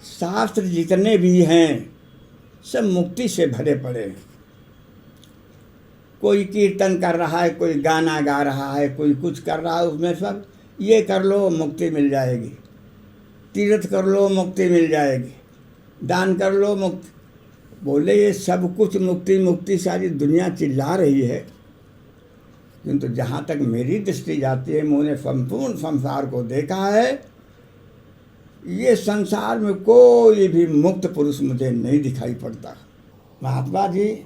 शास्त्र जितने भी हैं सब मुक्ति से भरे पड़े हैं। कोई कीर्तन कर रहा है, कोई गाना गा रहा है, कोई कुछ कर रहा है, उसमें सब ये कर लो मुक्ति मिल जाएगी, तीर्थ कर लो मुक्ति मिल जाएगी, दान कर लो मुक्ति। बोले ये सब कुछ मुक्ति मुक्ति सारी दुनिया चिल्ला रही है, किंतु जहाँ तक मेरी दृष्टि जाती है, मैंने संपूर्ण संसार को देखा है, ये संसार में कोई भी मुक्त पुरुष मुझे नहीं दिखाई पड़ता। महात्मा जी,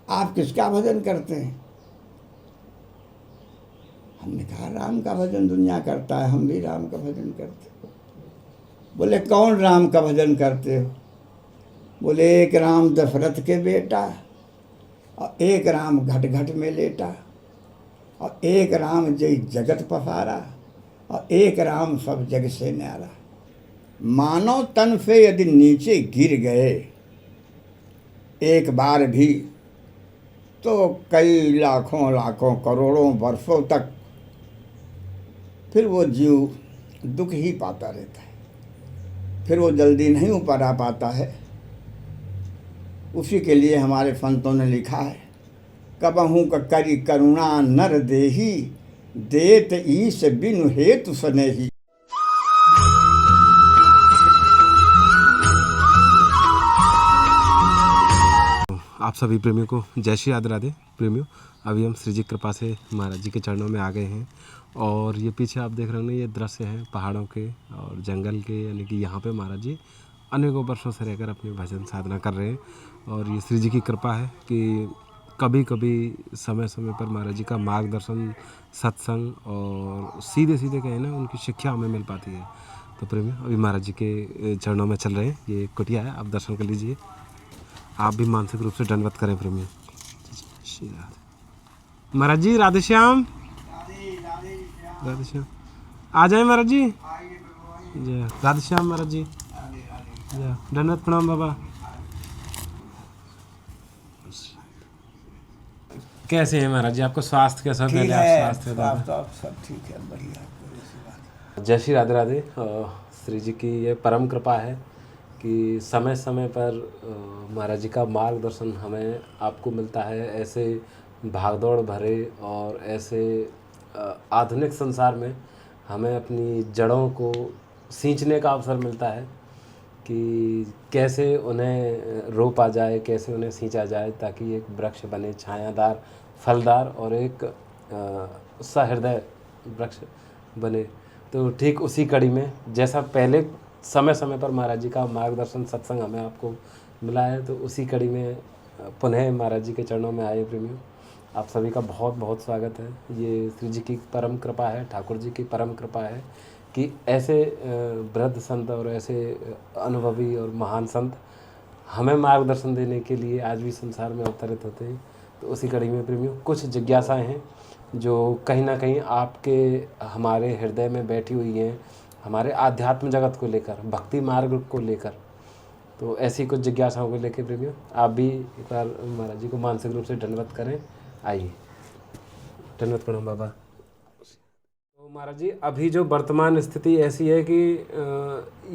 आप किसका भजन करते हैं? हमने कहा राम का भजन दुनिया करता है, हम भी राम का भजन करते हैं। बोले कौन राम का भजन करते हो? बोले एक राम दशरथ के बेटा, और एक राम घट घट में लेटा, और एक राम जय जगत पसारा, और एक राम सब जग से न्यारा। मानव तन से यदि नीचे गिर गए एक बार भी, तो कई लाखों लाखों करोड़ों वर्षों तक फिर वो जीव दुख ही पाता रहता है, फिर वो जल्दी नहीं ऊपर आ पाता है। उसी के लिए हमारे संतों ने लिखा है, कबहू करी करुणा नर देही, देत ईश बिनु हेतु सनेही। आप सभी प्रेमियों को जय श्री राधे राधे। प्रेमियों, अभी हम श्री जी कृपा से महाराज जी के चरणों में आ गए हैं, और ये पीछे आप देख रहे होंगे ये दृश्य है पहाड़ों के और जंगल के, यानी कि यहाँ पे महाराज जी अनेकों वर्षों से रहकर अपनी भजन साधना कर रहे हैं। और ये श्री जी की कृपा है कि कभी कभी समय समय पर महाराज जी का मार्गदर्शन, सत्संग और सीधे सीधे कहें ना उनकी शिक्षा हमें मिल पाती है। तो प्रेमियों, अभी महाराज जी के चरणों में चल रहे हैं। ये कुटिया है, आप दर्शन कर लीजिए। आप भी मानसिक रूप से दंडवत करें प्रेमियों। श्री राधे। महाराज जी राधे श्याम, राधे श्याम। आ जाए महाराज जी। जय राधे श्याम महाराज जी। जय दंडवत प्रणाम बाबा। कैसे हैं महाराज जी? आपको स्वास्थ्य कैसा? ठीक है, सब ठीक है, बढ़िया। जय श्री राधे राधे। श्री जी की ये परम कृपा है कि समय समय पर महाराज जी का मार्गदर्शन हमें आपको मिलता है। ऐसे भागदौड़ भरे और ऐसे आधुनिक संसार में हमें अपनी जड़ों को सींचने का अवसर मिलता है कि कैसे उन्हें रोपा जाए, कैसे उन्हें सींचा जाए, ताकि एक वृक्ष बने छायादार, फलदार और एक सहृदय वृक्ष बने। तो ठीक उसी कड़ी में जैसा पहले समय समय पर महाराज जी का मार्गदर्शन, सत्संग हमें आपको मिला है, तो उसी कड़ी में पुनः महाराज जी के चरणों में आए प्रेमियों। आप सभी का बहुत बहुत स्वागत है। ये श्री जी की परम कृपा है, ठाकुर जी की परम कृपा है कि ऐसे वृद्ध संत और ऐसे अनुभवी और महान संत हमें मार्गदर्शन देने के लिए आज भी संसार में अवतरित होते हैं। तो उसी कड़ी में प्रेमियों कुछ जिज्ञासाएँ हैं जो कहीं ना कहीं आपके हमारे हृदय में बैठी हुई हैं, हमारे आध्यात्म जगत को लेकर, भक्ति मार्ग को लेकर। तो ऐसी कुछ जिज्ञासाओं को लेकर प्रेमियों आप भी एक बार महाराज जी को मानसिक रूप से दंडवत करें। आइए, दंडवत प्रणाम बाबा। तो महाराज जी, अभी जो वर्तमान स्थिति ऐसी है कि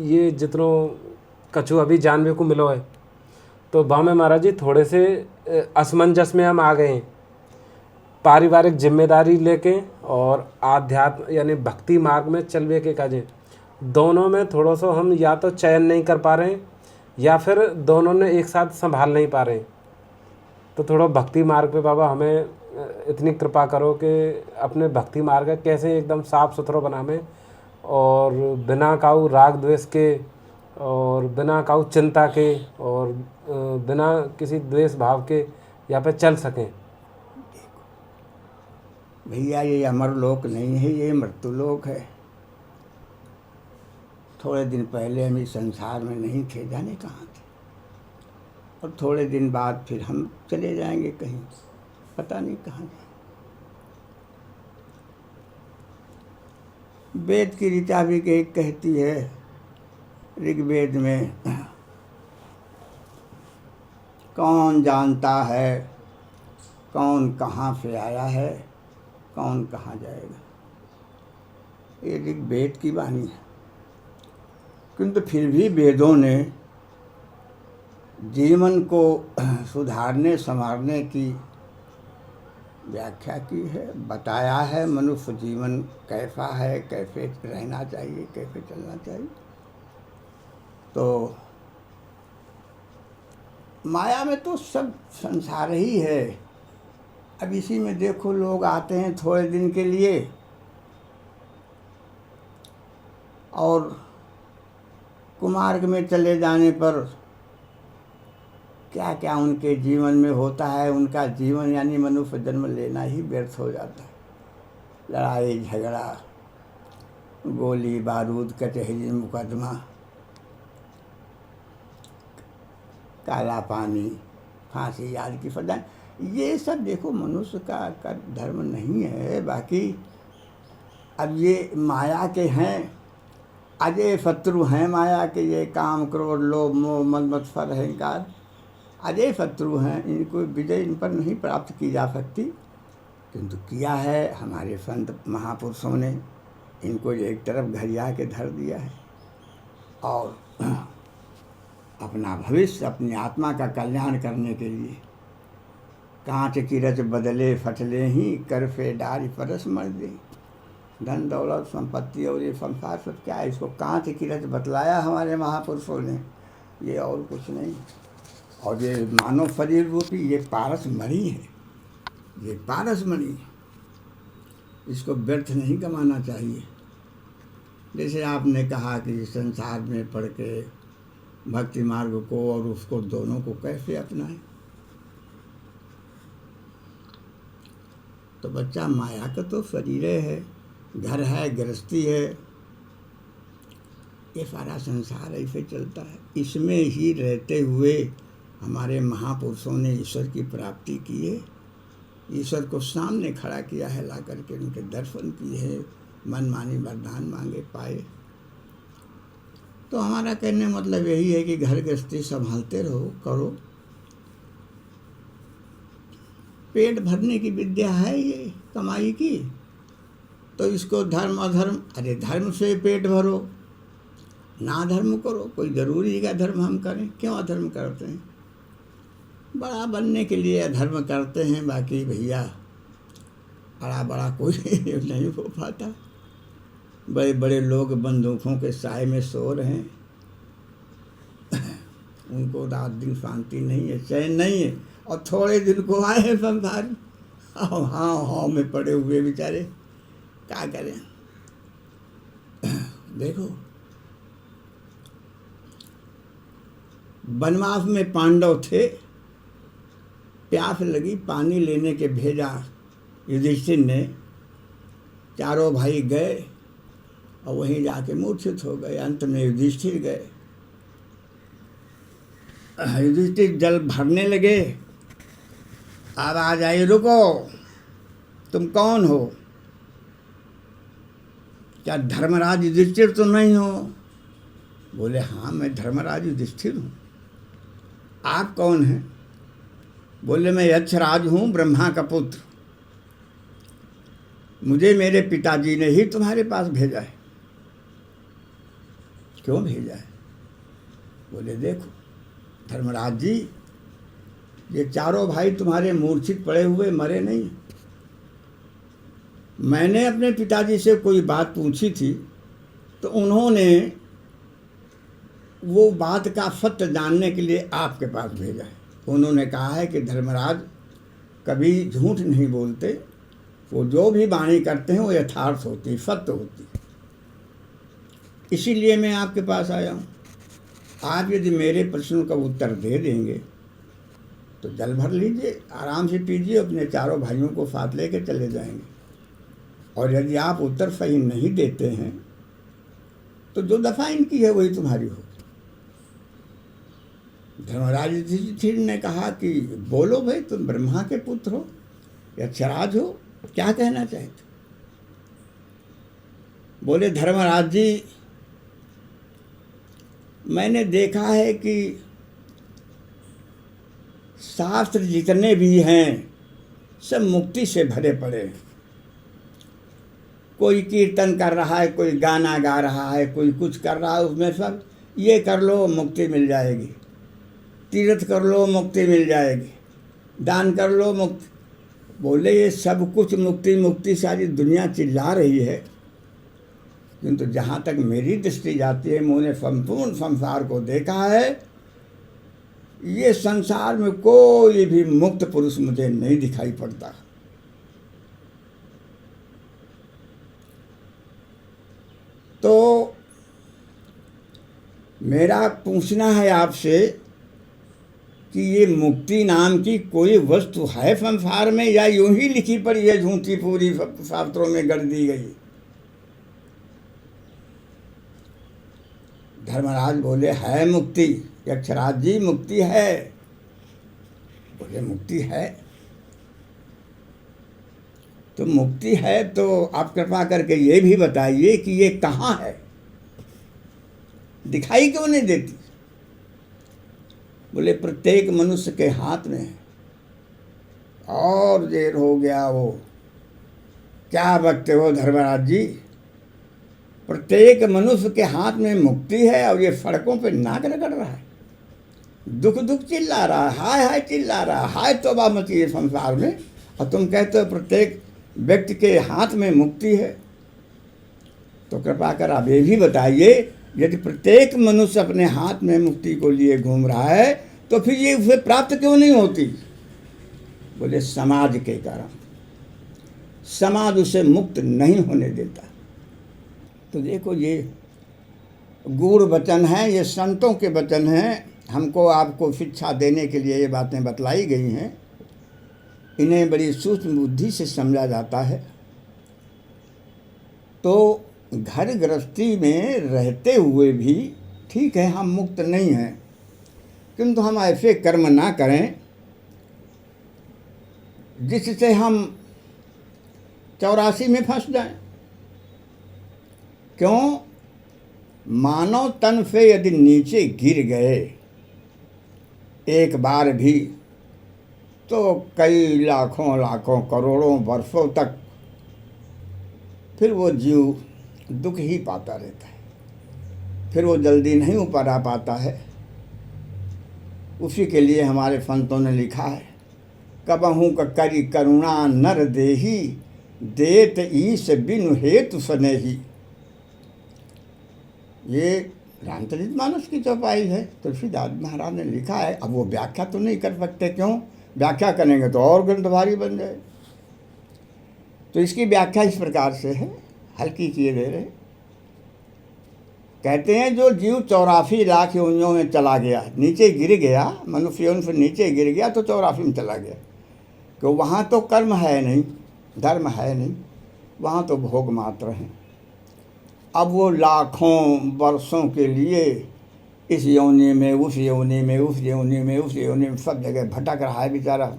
ये जितनों कछु अभी जानवे को मिलो है, तो वहाँ में महाराज जी थोड़े से असमंजस में हम आ गए हैं। पारिवारिक जिम्मेदारी लेके और आध्यात्म यानी भक्ति मार्ग में चलवे के काजे, दोनों में थोड़ा सा हम या तो चयन नहीं कर पा रहे हैं या फिर दोनों ने एक साथ संभाल नहीं पा रहे हैं। तो थोड़ा भक्ति मार्ग पे बाबा हमें इतनी कृपा करो कि अपने भक्ति मार्ग कैसे एकदम साफ सुथरा बनावे और बिना काऊ राग द्वेष के और बिना काऊ चिंता के और बिना किसी द्वेष भाव के यहाँ पे चल सकें। भैया ये अमर लोक नहीं है, ये मृत्यु लोक है। थोड़े दिन पहले हम इस संसार में नहीं थे, जाने कहाँ थे, और थोड़े दिन बाद फिर हम चले जाएंगे कहीं, पता नहीं कहाँ जाएंगे। वेद की ऋचा भी कहती है ऋग्वेद में, कौन जानता है कौन कहाँ से आया है, कौन कहाँ जाएगा। ये ऋग्वेद की वाणी है। किंतु फिर भी वेदों ने जीवन को सुधारने संवारने की व्याख्या की है, बताया है मनुष्य जीवन कैसा है, कैसे रहना चाहिए, कैसे चलना चाहिए। तो माया में तो सब संसार ही है। अब इसी में देखो, लोग आते हैं थोड़े दिन के लिए और कुमार्ग में चले जाने पर क्या क्या उनके जीवन में होता है। उनका जीवन यानी मनुष्य जन्म लेना ही व्यर्थ हो जाता है। लड़ाई झगड़ा, गोली बारूद, कचहरी मुकदमा, काला पानी, फांसी आदि की सजा, ये सब देखो मनुष्य का धर्म नहीं है। बाकी अब ये माया के हैं, अजय शत्रु हैं माया के। ये काम क्रोध लोभ मोह मद मत्सर अहंकार अजय शत्रु हैं। इनको विजय इन पर नहीं प्राप्त की जा सकती, किंतु किया है हमारे संत महापुरुषों ने। इनको एक तरफ घरिया के धर दिया है और अपना भविष्य, अपनी आत्मा का कल्याण करने के लिए कांच की रच बदले फटले ही, कर फे डारी परस मर दे। धन दौलत संपत्ति और ये संसार सब क्या है, इसको कांच की रच बतलाया हमारे महापुरुषों ने, ये और कुछ नहीं। और ये मानव शरीर रूपी ये पारस मणि है, ये पारस मणि, इसको व्यर्थ नहीं गंवाना चाहिए। जैसे आपने कहा कि संसार में पढ़ के भक्ति मार्ग को और उसको दोनों को कैसे अपनाएं। तो बच्चा माया का तो शरीर है, घर है, गृहस्थी है, ये सारा संसार ऐसे चलता है। इसमें ही रहते हुए हमारे महापुरुषों ने ईश्वर की प्राप्ति की है, ईश्वर को सामने खड़ा किया है, ला करके उनके दर्शन किए हैं, मन मानी वरदान मांगे पाए। तो हमारा कहने मतलब यही है कि घर गृहस्थी संभालते रहो, करो। पेट भरने की विद्या है ये कमाई की, तो इसको धर्म अधर्म, अरे धर्म से पेट भरो, ना धर्म करो। कोई ज़रूरी है धर्म हम करें? क्यों अधर्म करते हैं? बड़ा बनने के लिए अधर्म करते हैं। बाकी भैया बड़ा कोई नहीं हो पाता। बड़े बड़े लोग बंदूकों के साए में सो रहे हैं, उनको रात दिन शांति नहीं है, चैन नहीं है, और थोड़े दिन को आए हैं संसार हाँ में पड़े हुए बेचारे, क्या करें। देखो वनवास में पांडव थे, प्यास लगी, पानी लेने के भेजा युधिष्ठिर ने। चारों भाई गए और वहीं जाके मूर्छित हो गए। अंत में युधिष्ठिर गए। युधिष्ठिर जल भरने लगे, आवाज आई, रुको, तुम कौन हो? क्या धर्मराज युधिष्ठिर तो नहीं हो? बोले हाँ, मैं धर्मराज युधिष्ठिर हूँ। आप कौन हैं? बोले मैं यक्षराज हूँ, ब्रह्मा का पुत्र। मुझे मेरे पिताजी ने ही तुम्हारे पास भेजा है। क्यों भेजा है? बोले देखो धर्मराज जी, ये चारों भाई तुम्हारे मूर्छित पड़े हुए मरे नहीं। मैंने अपने पिताजी से कोई बात पूछी थी, तो उन्होंने वो बात का सत्य जानने के लिए आपके पास भेजा है। उन्होंने कहा है कि धर्मराज कभी झूठ नहीं बोलते, वो जो भी वाणी करते हैं वो यथार्थ होती, सत्य होती। इसीलिए मैं आपके पास आया हूँ। आप यदि मेरे प्रश्न का उत्तर दे देंगे तो जल भर लीजिए, आराम से पीजिए, अपने चारों भाइयों को साथ लेके चले जाएंगे। और यदि आप उत्तर सही नहीं देते हैं तो जो दफा इनकी है वही तुम्हारी हो। धर्मराज युधिष्ठिर ने कहा कि बोलो भाई, तुम ब्रह्मा के पुत्र हो, यक्षराज हो, क्या कहना चाहते? बोले धर्मराज जी, मैंने देखा है कि शास्त्र जितने भी हैं सब मुक्ति से भरे पड़े हैं। कोई कीर्तन कर रहा है, कोई गाना गा रहा है, कोई कुछ कर रहा है, उसमें सब ये कर लो मुक्ति मिल जाएगी, तीर्थ कर लो मुक्ति मिल जाएगी, दान कर लो मुक्ति। बोले ये सब कुछ मुक्ति मुक्ति सारी दुनिया चिल्ला रही है, किंतु जहाँ तक मेरी दृष्टि जाती है, मैंने संपूर्ण संसार को देखा है, ये संसार में कोई भी मुक्त पुरुष मुझे नहीं दिखाई पड़ता। तो मेरा पूछना है आपसे कि ये मुक्ति नाम की कोई वस्तु है संसार में, या यूं ही लिखी पड़ी है, झूठी पूरी शास्त्रों में गढ़ दी गई? धर्मराज बोले है मुक्ति। यक्षराज जी मुक्ति है। बोले मुक्ति है, तो मुक्ति है तो आप कृपा करके ये भी बताइए कि ये कहाँ है, दिखाई क्यों नहीं देती? बोले प्रत्येक मनुष्य के हाथ में है। और देर हो गया, वो क्या बकते हो धर्मराज जी, प्रत्येक मनुष्य के हाथ में मुक्ति है और ये सड़कों पे नाक रगड़ रहा है, दुख दुख चिल्ला रहा है, हाय हाय चिल्ला रहा है, हाय तौबा मची है संसार में, और तुम कहते हो प्रत्येक व्यक्ति के हाथ में मुक्ति है। तो कृपा कर आप ये भी बताइए, यदि प्रत्येक मनुष्य अपने हाथ में मुक्ति को लिए घूम रहा है, तो फिर ये उसे प्राप्त क्यों नहीं होती? बोले समाज के कारण, समाज उसे मुक्त नहीं होने देता। तो देखो ये गूढ़ वचन है, ये संतों के वचन हैं, हमको आपको शिक्षा देने के लिए ये बातें बतलाई गई हैं। इन्हें बड़ी सूक्ष्म बुद्धि से समझा जाता है। तो घर गृहस्थी में रहते हुए भी ठीक है हम मुक्त नहीं हैं, किंतु हम ऐसे कर्म ना करें जिससे हम 84 में फंस जाएं। क्यों? मानव तन से यदि नीचे गिर गए एक बार भी, तो कई लाखों लाखों करोड़ों वर्षों तक फिर वो जीव दुख ही पाता रहता है, फिर वो जल्दी नहीं ऊपर आ पाता है। उसी के लिए हमारे संतों ने लिखा है, कबहू करी करुणा नर देही, देत ईश बिनु हेतु स्नेही। ये रामचरितमानस की चौपाई है, तुलसीदास महाराज ने लिखा है। अब वो व्याख्या तो नहीं कर सकते, क्यों? व्याख्या करेंगे तो और ग्रंथ भारी बन जाए। तो इसकी व्याख्या इस प्रकार से है, हल्की किए दे रहे। कहते हैं जो जीव 84 लाख योनियों में चला गया, नीचे गिर गया, मनुष्य योनि से नीचे गिर गया तो 84 में चला गया, तो वहाँ तो कर्म है नहीं, धर्म है नहीं, वहाँ तो भोग मात्र हैं। अब वो लाखों वर्षों के लिए इस योनि में, उस योनि में, उस योनि में, उस योनि में, सब जगह भटक रहा है बेचारा।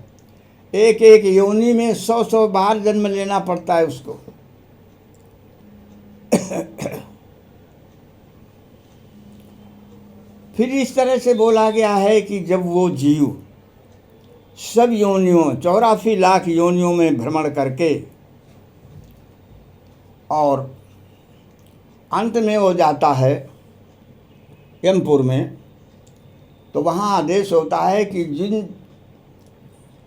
एक एक योनि में 100-100 बार जन्म लेना पड़ता है उसको। फिर इस तरह से बोला गया है कि जब वो जीव सब योनियों 84 लाख योनियों में भ्रमण करके और अंत में हो जाता है यमपुर में, तो वहाँ आदेश होता है कि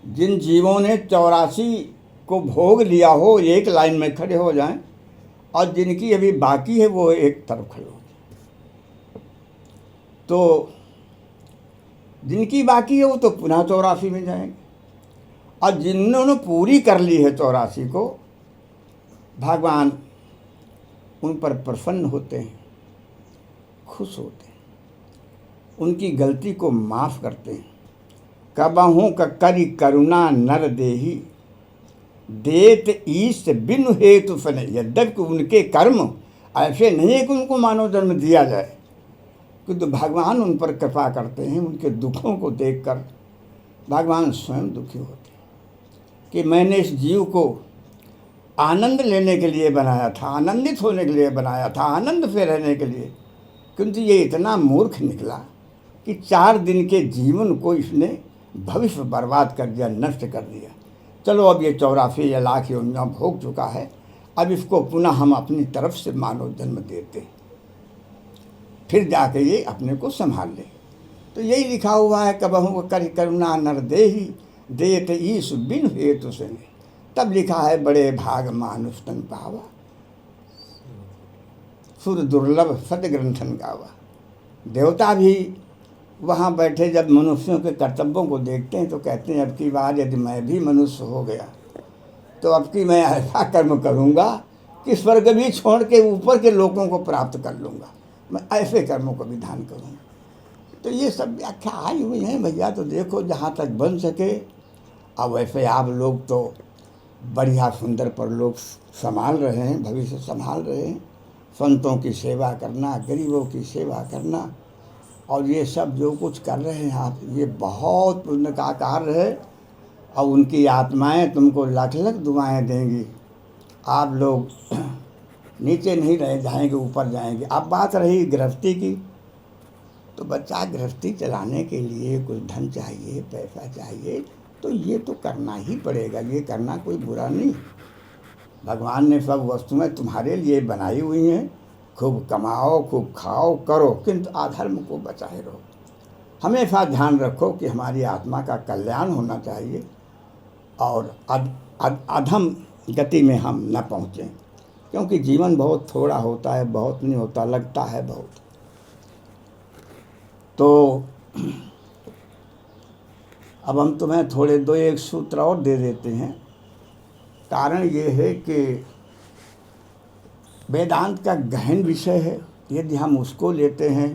जिन जीवों ने 84 को भोग लिया हो एक लाइन में खड़े हो जाएं, और जिनकी अभी बाकी है वो एक तरफ खड़े हो जाएं। तो जिनकी बाकी है वो तो पुनः 84 में जाएंगे, और जिन्होंने पूरी कर ली है 84 को, भगवान उन पर प्रसन्न होते हैं, खुश होते हैं, उनकी गलती को माफ़ करते हैं। कबहू करी करुणा नर देही, देत ईश बिनु हेतु फने। यद्यपि उनके कर्म ऐसे नहीं है कि उनको मानव जन्म दिया जाए, किंतु भगवान उन पर कृपा करते हैं। उनके दुखों को देखकर भगवान स्वयं दुखी होते हैं कि मैंने इस जीव को आनंद लेने के लिए बनाया था, आनंदित होने के लिए बनाया था, आनंद से रहने के लिए, किंतु ये इतना मूर्ख निकला कि 4 दिन के जीवन को इसने भविष्य बर्बाद कर दिया, नष्ट कर दिया। चलो अब ये 84 या लाख योनियाँ भोग चुका है, अब इसको पुनः हम अपनी तरफ से मानव जन्म देते हैं, फिर जाके ये अपने को संभाल ले। तो यही लिखा हुआ है, कबहू कर करुणा नर देही देत ईश बिन हेतु से। तब लिखा है, बड़े भाग मानुष तन पावा सुर दुर्लभ सद ग्रंथन गावा। देवता भी वहाँ बैठे जब मनुष्यों के कर्तव्यों को देखते हैं तो कहते हैं, अब की बार यदि मैं भी मनुष्य हो गया तो अब की मैं ऐसा कर्म करूँगा कि स्वर्ग भी छोड़ के ऊपर के लोगों को प्राप्त कर लूँगा, मैं ऐसे कर्मों को विधान करूँगा। तो ये सब व्याख्या आई हुई हैं भैया। तो देखो जहाँ तक बन सके। अब वैसे आप लोग तो बढ़िया सुंदर पर लोग संभाल रहे हैं, भविष्य संभाल रहे हैं। संतों की सेवा करना, गरीबों की सेवा करना, और ये सब जो कुछ कर रहे हैं आप, ये बहुत पुण्य का कार्य है। और उनकी आत्माएं तुमको लाख लाख दुआएं देंगी। आप लोग नीचे नहीं रह जाएंगे, ऊपर जाएंगे। अब बात रही गृहस्थी की, तो बच्चा गृहस्थी चलाने के लिए कुछ धन चाहिए, पैसा चाहिए, तो ये तो करना ही पड़ेगा। ये करना कोई बुरा नहीं। भगवान ने सब वस्तुएं तुम्हारे लिए बनाई हुई हैं। खूब कमाओ, खूब खाओ, करो, किंतु अधर्म को बचाए रहो। हमेशा ध्यान रखो कि हमारी आत्मा का कल्याण होना चाहिए और अधम गति में हम न पहुँचें, क्योंकि जीवन बहुत थोड़ा होता है, बहुत नहीं होता, लगता है बहुत। तो अब हम तुम्हें थोड़े दो एक सूत्र और दे देते हैं। कारण ये है कि वेदांत का गहन विषय है। यदि हम उसको लेते हैं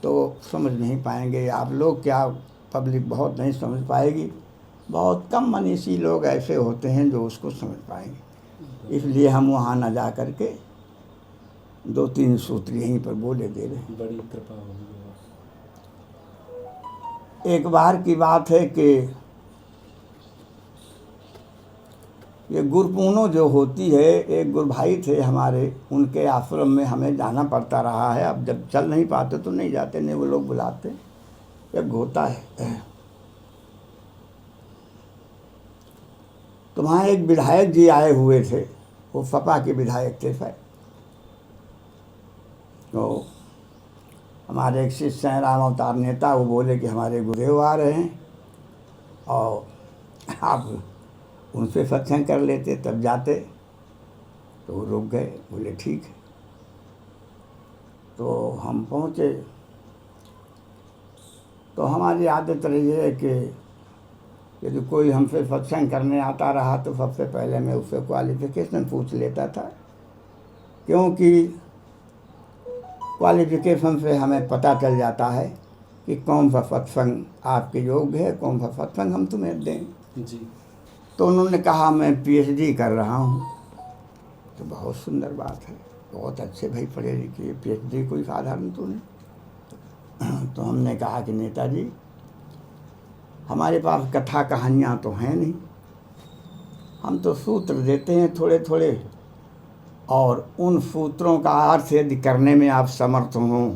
तो समझ नहीं पाएंगे आप लोग, क्या पब्लिक बहुत नहीं समझ पाएगी। बहुत कम मनीषी लोग ऐसे होते हैं जो उसको समझ पाएंगे। इसलिए हम वहाँ न जा कर के 2-3 सूत्र यहीं पर बोले दे रहे हैं। बड़ी कृपा होगी। एक बार की बात है कि ये गुरुपूर्णो जो होती है, एक गुरु भाई थे हमारे, उनके आश्रम में हमें जाना पड़ता रहा है। अब जब चल नहीं पाते तो नहीं जाते, नहीं वो लोग बुलाते। एक होता है तो वहाँ एक विधायक जी आए हुए थे, वो सपा के विधायक थे शायद। तो हमारे एक शिष्य हैं राम अवतार नेता, वो बोले कि हमारे गुरुदेव आ रहे हैं और आप उनसे सत्संग कर लेते तब जाते। तो वो रुक गए, बोले ठीक है। तो हम पहुँचे। तो हमारी आदत रही है कि यदि कोई हमसे सत्संग करने आता रहा तो सबसे पहले मैं उससे क्वालिफिकेशन पूछ लेता था, क्योंकि क्वालिफिकेशन से हमें पता चल जाता है कि कौन सा सत्संग आपके योग्य है, कौन सा सत्संग हम तुम्हें दें जी। तो उन्होंने कहा मैं पीएचडी कर रहा हूँ। तो बहुत सुंदर बात है, बहुत अच्छे भाई पढ़े लिखे, पीएचडी कोई साधारण तो नहीं। तो हमने कहा कि नेताजी हमारे पास कथा कहानियाँ तो हैं नहीं, हम तो सूत्र देते हैं थोड़े थोड़े, और उन सूत्रों का अर्थ यदि करने में आप समर्थ हों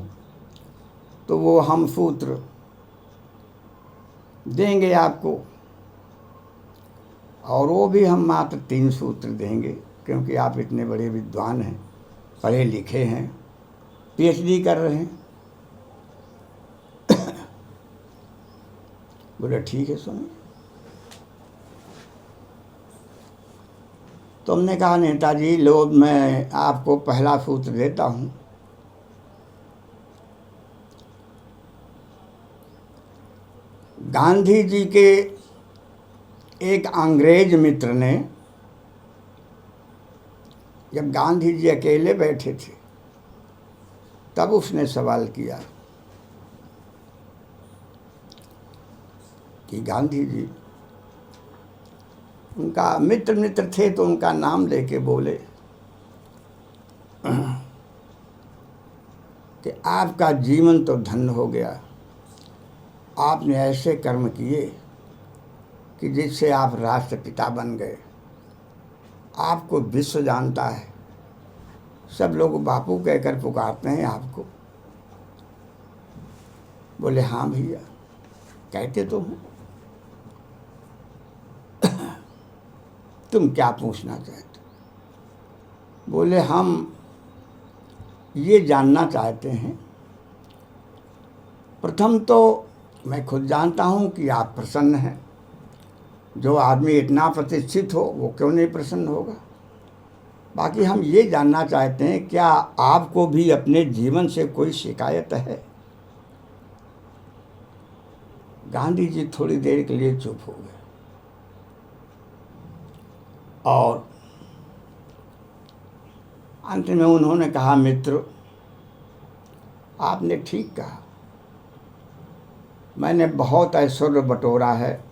तो वो हम सूत्र देंगे आपको, और वो भी हम मात्र 3 सूत्र देंगे, क्योंकि आप इतने बड़े विद्वान हैं, पढ़े लिखे हैं, पीएचडी कर रहे हैं। बोले ठीक है सुनिए। तो हमने कहा नेताजी लो, मैं आपको पहला सूत्र देता हूँ। गांधी जी के एक अंग्रेज मित्र ने, जब गांधी जी अकेले बैठे थे तब उसने सवाल किया कि गांधी जी, उनका मित्र थे तो उनका नाम लेके बोले कि आपका जीवन तो धन्य हो गया, आपने ऐसे कर्म किए कि जिससे आप राष्ट्रपिता बन गए। आपको विश्व जानता है, सब लोग बापू कहकर पुकारते हैं आपको। बोले हाँ भैया, कहते तो हूँ। तुम क्या पूछना चाहते? बोले हम ये जानना चाहते हैं, प्रथम तो मैं खुद जानता हूँ कि आप प्रसन्न हैं। जो आदमी इतना प्रतिष्ठित हो वो क्यों नहीं प्रसन्न होगा। बाकी हम ये जानना चाहते हैं, क्या आपको भी अपने जीवन से कोई शिकायत है। गांधी जी थोड़ी देर के लिए चुप हो गए और अंत में उन्होंने कहा, मित्र आपने ठीक कहा, मैंने बहुत ऐश्वर्य बटोरा है,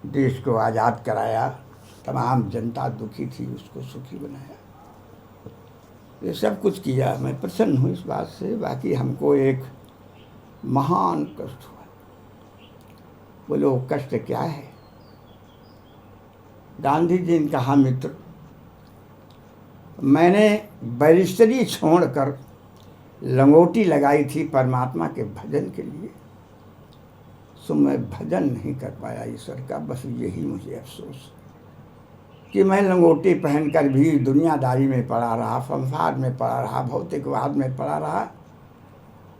देश को आज़ाद कराया, तमाम जनता दुखी थी उसको सुखी बनाया, ये सब कुछ किया, मैं प्रसन्न हूँ इस बात से। बाकी हमको एक महान कष्ट हुआ। बोले वो कष्ट क्या है। गांधी जी ने कहा, मित्र मैंने बैरिस्टरी छोड़कर लंगोटी लगाई थी परमात्मा के भजन के लिए, सो मैं भजन नहीं कर पाया ईश्वर का। बस यही मुझे अफसोस कि मैं लंगोटी पहनकर भी दुनियादारी में पड़ा रहा, संसार में पड़ा रहा, भौतिकवाद में पड़ा रहा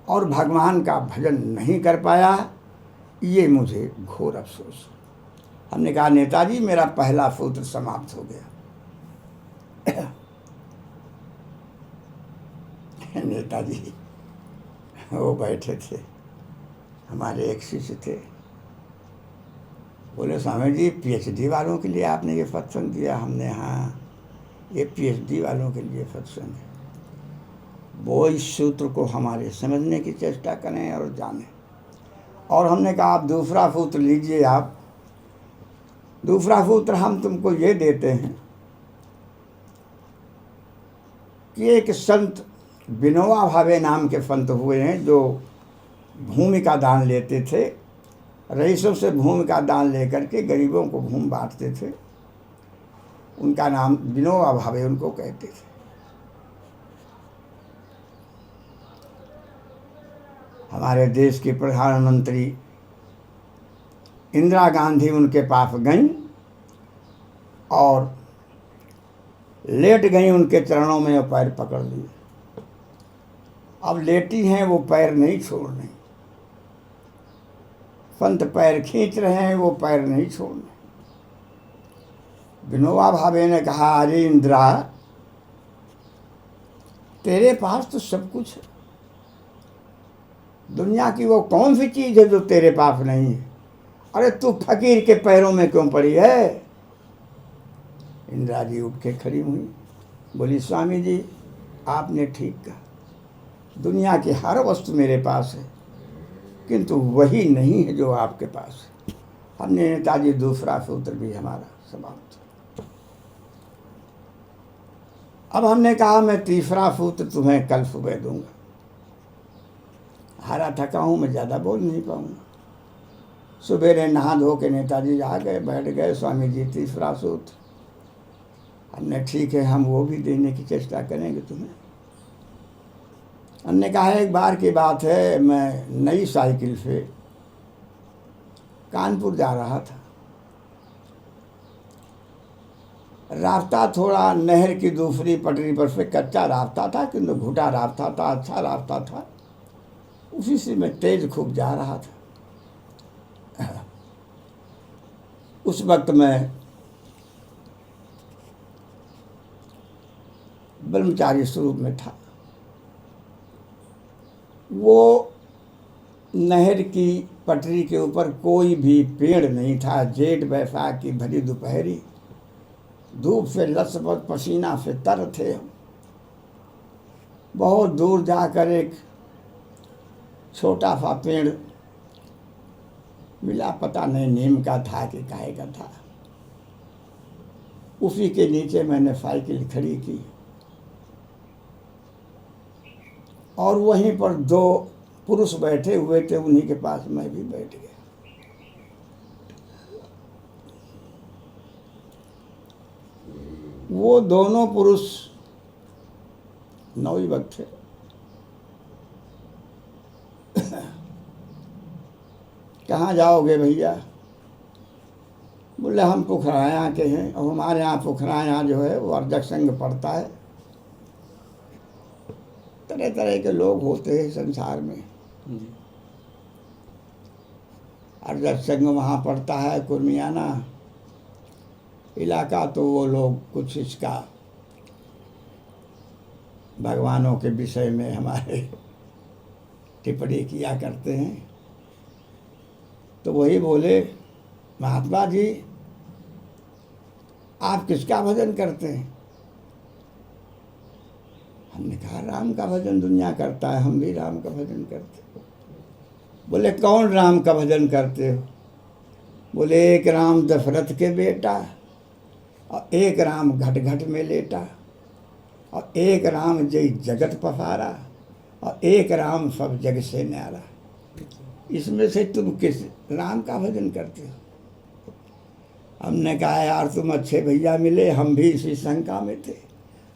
और भगवान का भजन नहीं कर पाया, ये मुझे घोर अफसोस। हमने कहा, नेताजी मेरा पहला सूत्र समाप्त हो गया। नेताजी वो बैठे थे, हमारे एक शिष्य थे, बोले स्वामी जी पीएचडी वालों के लिए आपने ये सत्संग दिया। हमने हाँ, ये पीएचडी वालों के लिए सत्संग है। वो इस सूत्र को हमारे समझने की चेष्टा करें और जानें। और हमने कहा आप दूसरा सूत्र लीजिए। आप दूसरा सूत्र हम तुमको ये देते हैं कि एक संत विनोबा भावे नाम के संत हुए हैं, जो भूमि का दान लेते थे, रईसों से भूमि का दान लेकर के गरीबों को भूमि बांटते थे। उनका नाम विनोबा भावे उनको कहते थे। हमारे देश की प्रधानमंत्री इंदिरा गांधी उनके पास गईं और लेट गई उनके चरणों में और पैर पकड़ लिए। अब लेटी हैं वो पैर नहीं छोड़ रही, संत पैर खींच रहे हैं वो पैर नहीं छोड़ रहे। विनोबा भावे ने कहा, अरे इंदिरा तेरे पास तो सब कुछ है, दुनिया की वो कौन सी चीज़ है जो तेरे पास नहीं है। अरे तू फकीर के पैरों में क्यों पड़ी है। इंदिरा जी उठ के खड़ी हुई, बोली स्वामी जी आपने ठीक कहा, दुनिया की हर वस्तु मेरे पास है किंतु वही नहीं है जो आपके पास है। हमने नेताजी दूसरा सूत्र भी हमारा समाप्त। अब हमने कहा मैं तीसरा सूत्र तुम्हें कल सुबह दूंगा। हारा थका हूँ, मैं ज़्यादा बोल नहीं पाऊँगा। सुबेरे नहा धो के नेताजी आ गए, बैठ गए, स्वामी जी तीसरा सूत्र। हमने ठीक है, हम वो भी देने की चेष्टा करेंगे तुम्हें। हमने कहा एक बार की बात है, मैं नई साइकिल से कानपुर जा रहा था। रास्ता थोड़ा नहर की दूसरी पटरी पर से कच्चा रास्ता था किंतु घुटा रास्ता था, अच्छा रास्ता था। उसी से मैं तेज खूब जा रहा था। उस वक्त मैं ब्रह्मचारी स्वरूप में था। वो नहर की पटरी के ऊपर कोई भी पेड़ नहीं था। जेठ बैसाख की भरी दोपहरी, धूप से लथपथ पसीना से तर थे हम। बहुत दूर जाकर एक छोटा सा पेड़ मिला, पता नहीं नीम का था कि काहे का था। उसी के नीचे मैंने साइकिल खड़ी की और वहीं पर दो पुरुष बैठे हुए थे, उन्हीं के पास मैं भी बैठ गया। वो दोनों पुरुष नवयुवक थे। कहाँ जाओगे भैया। बोले हम पोखराया के हैं और हमारे यहाँ पोखराया जो है वो अर्जक संघ पड़ता है। तरह तरह के लोग होते हैं संसार में। जी। अर्जक संघ वहाँ पड़ता है कुर्मियाना इलाका, तो वो लोग कुछ इसका भगवानों के विषय में हमारे टिप्पणी किया करते हैं। तो वही बोले महात्मा जी आप किसका भजन करते हैं? हमने कहा राम का भजन दुनिया करता है, हम भी राम का भजन करते हैं। बोले कौन राम का भजन करते हो? बोले एक राम दशरथ के बेटा और एक राम घट घट में लेटा और एक राम जय जगत पसारा और एक राम सब जग से न्यारा। इसमें से तुम किस राम का भजन करते हो? हमने कहा यार तुम अच्छे भैया मिले, हम भी इसी शंका में थे,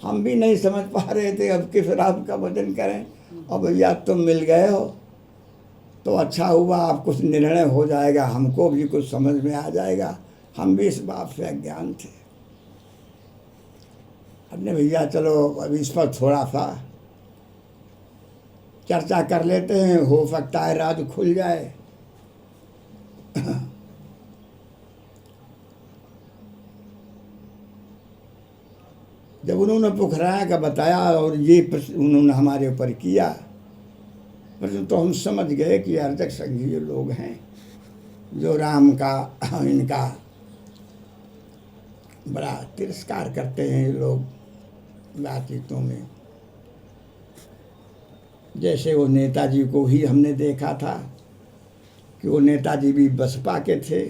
हम भी नहीं समझ पा रहे थे अब किस राम का भजन करें। और भैया तुम मिल गए हो तो अच्छा हुआ, अब कुछ निर्णय हो जाएगा, हमको भी कुछ समझ में आ जाएगा। हम भी इस बात से अज्ञान थे। हमने भैया चलो अब इस पर थोड़ा सा चर्चा कर लेते हैं, हो सकता है राज खुल जाए। जब उन्होंने पोखराया का बताया और ये प्रश्न उन्होंने हमारे ऊपर किया, प्रश्न तो हम समझ गए कि अर्जक संघी जो लोग हैं जो राम का इनका बड़ा तिरस्कार करते हैं ये लोग बातचीतों में। जैसे वो नेताजी को ही हमने देखा था कि वो नेताजी भी बसपा के थे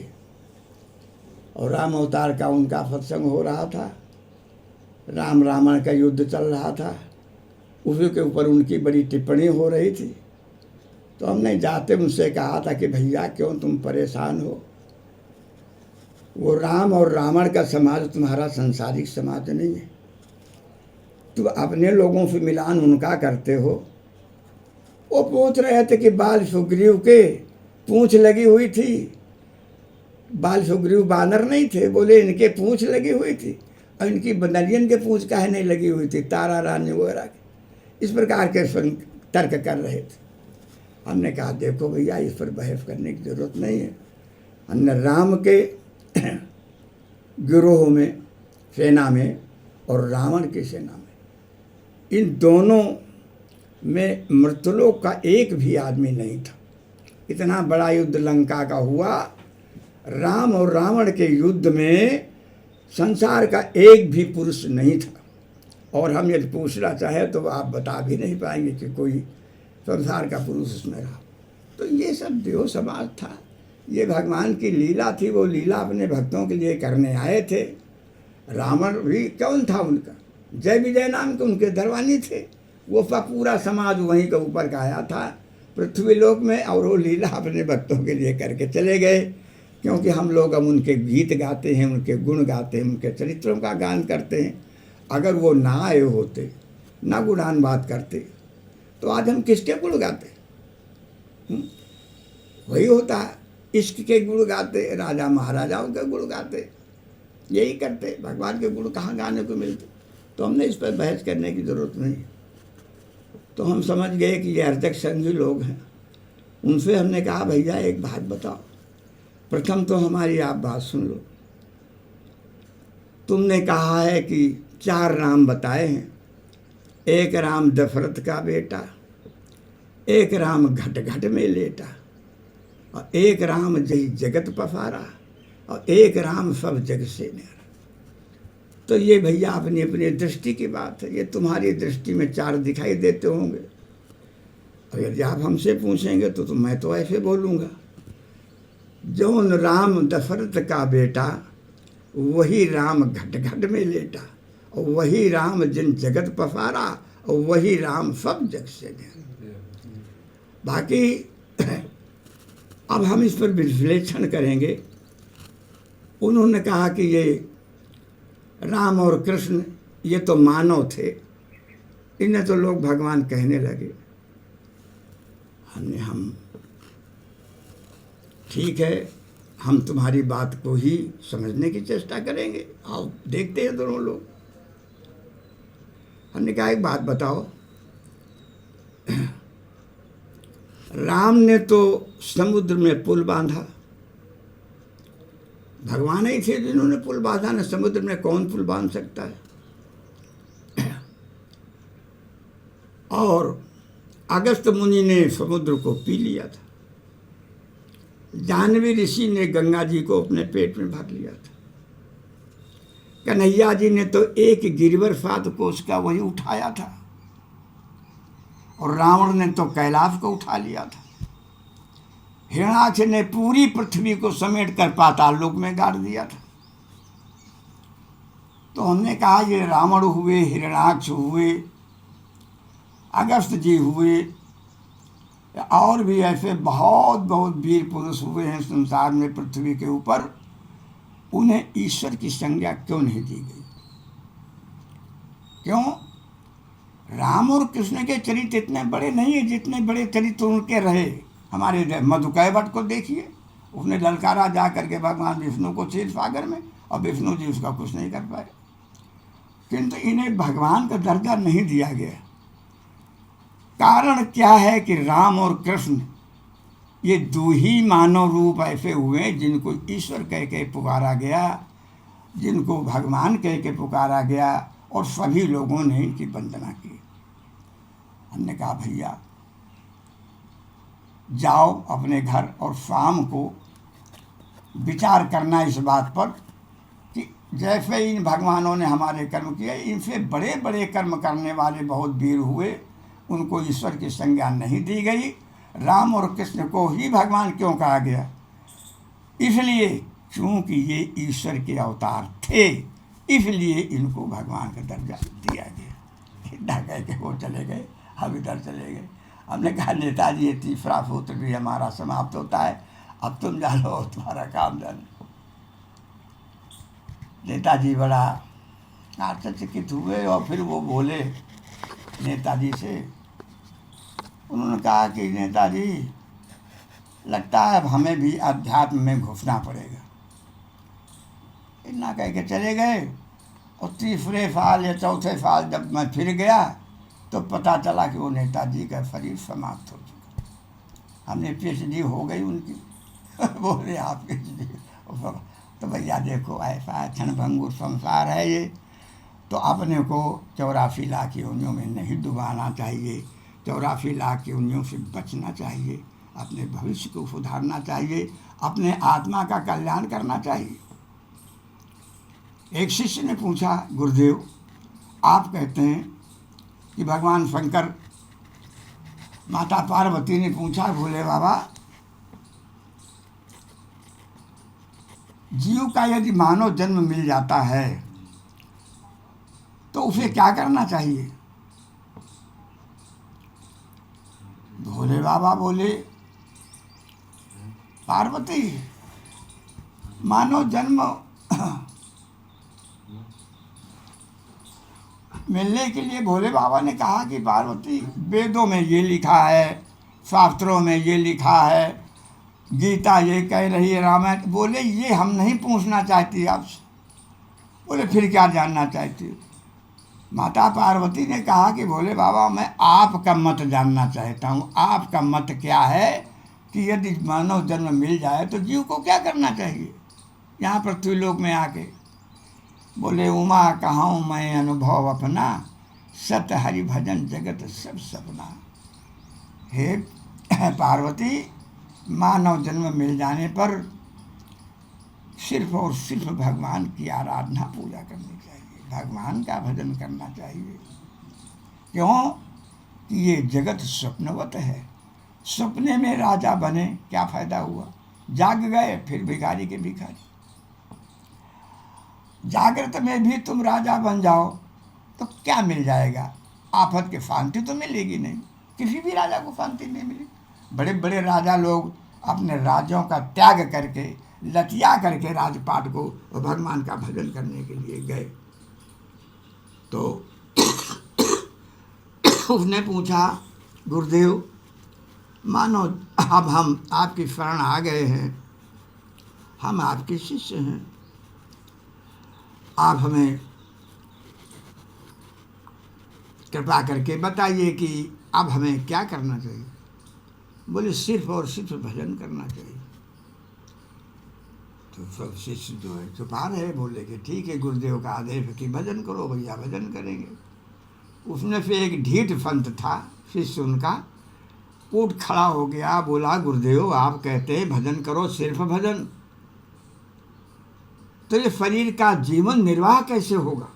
और राम अवतार का उनका सत्संग हो रहा था, राम रावण का युद्ध चल रहा था, उसी के ऊपर उनकी बड़ी टिप्पणी हो रही थी। तो हमने जाते उनसे कहा था कि भैया क्यों तुम परेशान हो? वो राम और रावण का समाज तुम्हारा संसारिक समाज नहीं है, तुम अपने लोगों से मिलान उनका करते हो। वो पूछ रहे थे कि बाल सुग्रीव के पूंछ लगी हुई थी, बाल सुग्रीव बानर नहीं थे, बोले इनके पूंछ लगी हुई थी और इनकी नरियन के पूंछ काहे नहीं लगी हुई थी, तारा रानी वगैरह। इस प्रकार के तर्क कर रहे थे। हमने कहा देखो भैया इस पर बहस करने की जरूरत नहीं है। हमने राम के गिरोह में सेना में और रावण की सेना में, इन दोनों में मृतलोक का एक भी आदमी नहीं था। इतना बड़ा युद्ध लंका का हुआ, राम और रावण के युद्ध में संसार का एक भी पुरुष नहीं था। और हम यदि पूछना चाहे तो आप बता भी नहीं पाएंगे कि कोई संसार का पुरुष उसमें रहा। तो ये सब देव समाज था, ये भगवान की लीला थी। वो लीला अपने भक्तों के लिए करने आए थे। रावण भी कौन था उनका, जय विजय नाम के उनके दरबानी थे। वो सब पूरा समाज वहीं के ऊपर का आया था पृथ्वी लोक में, और वो लीला अपने भक्तों के लिए करके चले गए। क्योंकि हम लोग अब उनके गीत गाते हैं, उनके गुण गाते हैं, उनके चरित्रों का गान करते हैं। अगर वो ना आए होते, ना गुणान बात करते, तो आज हम किसके गुण गाते? वही होता है, इश्क के गुण गाते, राजा महाराजाओं के गुण गाते, यही करते। भगवान के गुण कहाँ गाने को मिलते? तो हमने इस पर बहस करने की ज़रूरत नहीं। तो हम समझ गए कि ये अर्जक संघी लोग हैं। उनसे हमने कहा भैया एक बात बताओ, प्रथम तो हमारी आप बात सुन लो। तुमने कहा है कि 4 राम बताए हैं, एक राम दशरथ का बेटा, एक राम घट घट में लेटा और एक राम जय जगत पसारा और एक राम सब जग से न्यारा। तो ये भैया अपनी अपनी दृष्टि की बात है। ये तुम्हारी दृष्टि में 4 दिखाई देते होंगे, और यदि आप हमसे पूछेंगे तो मैं तो ऐसे बोलूँगा, जौन राम दशरथ का बेटा वही राम घट घट में लेटा और वही राम जिन जगत पसारा और वही राम सब जग से न्यारा। बाकी अब हम इस पर विश्लेषण करेंगे। उन्होंने कहा कि ये राम और कृष्ण ये तो मानव थे, इन्हें तो लोग भगवान कहने लगे। हम ठीक है, हम तुम्हारी बात को ही समझने की चेष्टा करेंगे, आओ देखते हैं दोनों लोग। हमने कहा एक बात बताओ, राम ने तो समुद्र में पुल बांधा, भगवान ही थे जिन्होंने पुल बांधा ना, समुद्र में कौन पुल बांध सकता है। और अगस्त मुनि ने समुद्र को पी लिया था, जाह्नवी ऋषि ने गंगा जी को अपने पेट में भर लिया था, कन्हैया जी ने तो एक गिरवर 7 कोस का वही उठाया था, और रावण ने तो कैलाश को उठा लिया था, हिरणाक्ष ने पूरी पृथ्वी को समेट कर पाताल लोक में गाड़ दिया था। तो हमने कहा ये रावण हुए, हिरणाक्ष हुए, अगस्त जी हुए, और भी ऐसे बहुत बहुत वीर पुरुष हुए हैं संसार में, पृथ्वी के ऊपर, उन्हें ईश्वर की संज्ञा क्यों नहीं दी गई? क्यों? राम और कृष्ण के चरित्र इतने बड़े नहीं है जितने बड़े चरित्र उनके रहे। हमारे मधुकैवट को देखिए, उसने ललकारा जा करके भगवान विष्णु को क्षीर सागर में, और विष्णु जी उसका कुछ नहीं कर पाए, किंतु इन्हें भगवान का दर्जा नहीं दिया गया। कारण क्या है कि राम और कृष्ण ये 2 ही मानव रूप ऐसे हुए जिनको ईश्वर कह के पुकारा गया, जिनको भगवान कह के पुकारा गया, और सभी लोगों ने इनकी वंदना की। हमने कहा भैया जाओ अपने घर, और शाम को विचार करना इस बात पर कि जैसे इन भगवानों ने हमारे कर्म किए, इनसे बड़े बड़े कर्म करने वाले बहुत वीर हुए, उनको ईश्वर की संज्ञा नहीं दी गई। राम और कृष्ण को ही भगवान क्यों कहा गया? इसलिए क्योंकि ये ईश्वर के अवतार थे, इसलिए इनको भगवान का दर्जा दिया गया। इतना कह के वो चले गए, हम इधर चले गए। हमने कहा नेताजी ये तीसरा सूत्र भी हमारा समाप्त होता है, अब तुम जानो तुम्हारा काम जानो। नेताजी बड़ा आश्चर्यचकित हुए, और फिर वो बोले नेताजी से, उन्होंने कहा कि नेताजी लगता है अब हमें भी अध्यात्म में घुसना पड़ेगा। इतना कह के चले गए, और तीसरे साल या चौथे साल जब मैं फिर गया तो पता चला कि वो नेताजी का शरीर समाप्त हो चुका। हमने PhD हो गई उनकी। बोले आप PhD? तो भैया देखो ऐसा क्षणभंगुर संसार है ये, तो अपने को 84 लाख योनियों में नहीं डुबाना चाहिए, 84 लाख योनियों से बचना चाहिए, अपने भविष्य को सुधारना चाहिए, अपने आत्मा का कल्याण करना चाहिए। एक शिष्य ने पूछा, गुरुदेव आप कहते हैं कि भगवान शंकर, माता पार्वती ने पूछा, भोले बाबा जीव का यदि मानव जन्म मिल जाता है तो उसे क्या करना चाहिए? भोले बाबा बोले, पार्वती मानव जन्म मिलने के लिए भोले बाबा ने कहा कि पार्वती वेदों में ये लिखा है, शास्त्रों में ये लिखा है, गीता ये कह रही है, रामायण। बोले ये हम नहीं पूछना चाहती आपसे। बोले फिर क्या जानना चाहती हो? माता पार्वती ने कहा कि भोले बाबा मैं आपका मत जानना चाहता हूँ। आपका मत क्या है कि यदि मानव जन्म मिल जाए तो जीव को क्या करना चाहिए यहाँ पृथ्वी लोक में आके? बोले उमा कहाऊँ मैं अनुभव अपना, सत हरि भजन जगत सब सपना। हे पार्वती, मानव जन्म मिल जाने पर सिर्फ और सिर्फ भगवान की आराधना पूजा करनी चाहिए, भगवान का भजन करना चाहिए। क्यों कि ये जगत स्वप्नवत है। सपने में राजा बने क्या फायदा हुआ? जाग गए फिर भिखारी के भिखारी। जागृत में भी तुम राजा बन जाओ तो क्या मिल जाएगा? आफत की शांति तो मिलेगी नहीं, किसी भी राजा को शांति नहीं मिली। बड़े बड़े राजा लोग अपने राज्यों का त्याग करके, लतिया करके राजपाट को भगवान का भजन करने के लिए गए। तो उसने पूछा, गुरुदेव मानो अब हम आपकी शरण आ गए हैं, हम आपके शिष्य हैं, आप हमें कृपा करके बताइए कि अब हमें क्या करना चाहिए। बोले सिर्फ और सिर्फ भजन करना चाहिए। तो सब शिष्य जो है चुपा रहे, बोले कि ठीक है, गुरुदेव का आदेश है कि भजन करो भैया, भजन करेंगे। उसमें से एक ढीठ पंत था शिष्य उनका, उठ खड़ा हो गया, बोला गुरुदेव आप कहते हैं भजन करो, सिर्फ भजन, तो ये शरीर का जीवन निर्वाह कैसे होगा।